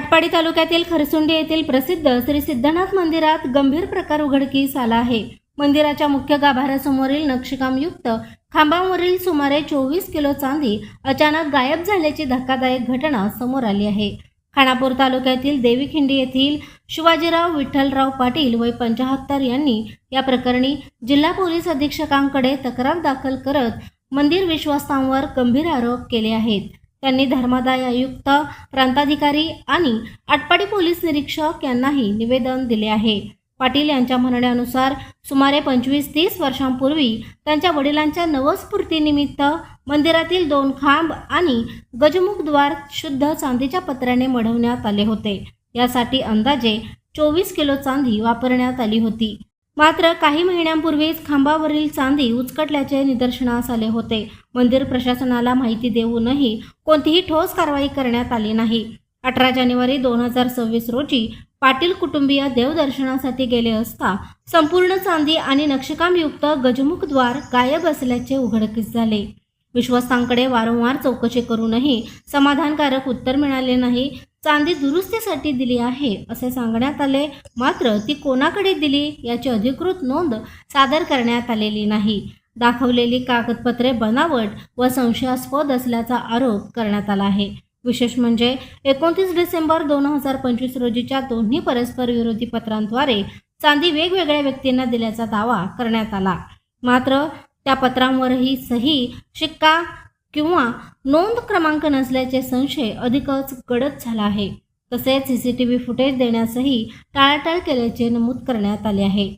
आटपाडी तालुक्यातील खरसुंडी येथील प्रसिद्ध श्री सिद्धनाथ मंदिरात गंभीर प्रकार उघडकीस आला आहे। मंदिराच्या मुख्य गाभाऱ्यासमोरील नक्षीकामयुक्त खांबांवरील सुमारे 24 किलो चांदी अचानक गायब झाल्याची धक्कादायक घटना समोर आली आहे। खानापूर तालुक्यातील देवीखिंडी येथील शिवाजीराव विठ्ठलराव पाटील वय 75 यांनी या प्रकरणी जिल्हा पोलीस अधीक्षकांकडे तक्रार दाखल करत मंदिर विश्वासांवर गंभीर आरोप केले आहेत। त्यांनी धर्मादाय आयुक्त, प्रांताधिकारी आणि आटपाडी पोलीस निरीक्षक यांनाही निवेदन दिले आहे। पाटील यांच्या म्हणण्यानुसार सुमारे 25-30 वर्षांपूर्वी त्यांच्या वडिलांच्या नवस्फूर्तीनिमित्त मंदिरातील 2 खांब आणि गजमुखद्वार शुद्ध चांदीच्या पत्र्याने मढवण्यात आले होते। यासाठी अंदाजे 24 किलो चांदी वापरण्यात आली होती। मात्र काही महिन्यांपूर्वीच खांबावरील चांदी उचकटल्याचे निदर्शनास आले होते। मंदिर प्रशासनाला माहिती देऊनही कोणतीही ठोस कारवाई करण्यात आली नाही। 18 जानेवारी 2026 रोजी पाटील कुटुंबीय देवदर्शनासाठी गेले असता संपूर्ण चांदी आणि नक्षीकामयुक्त गजमुखद्वार गायब असल्याचे उघडकीस झाले। विश्वासांकडे वारंवार चौकशी करूनही समाधानकारक उत्तर मिळाले नाही। चांदी दुरुस्तीसाठी दिली आहे असे सांगण्यात आले, मात्र ती कोणाकडे दिली याची अधिकृत नोंद सादर करण्यात आलेली नाही। दाखवलेली कागदपत्रे बनावट व संशयास्पद असल्याचा आरोप करण्यात आला आहे। विशेष म्हणजे 29 डिसेंबर 2025 रोजीच्या दोन्ही परस्पर विरोधी पत्रांद्वारे चांदी वेगवेगळ्या व्यक्तींना दिल्याचा दावा करण्यात आला, मात्र त्या पत्रांवरही सही, शिक्का किंवा नोंद क्रमांक नसल्याचे संशय अधिकच गडद झाला आहे। तसेच सीसीटीव्ही फुटेज देण्यासही टाळाटाळ केल्याचे नमूद करण्यात आले आहे।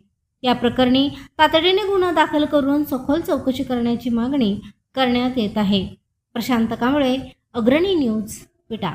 या प्रकरणी तातडीने गुन्हा दाखल करून सखोल चौकशी करण्याची मागणी करण्यात येत आहे। प्रशांत कांबळे, अग्रणी न्यूज, विटा।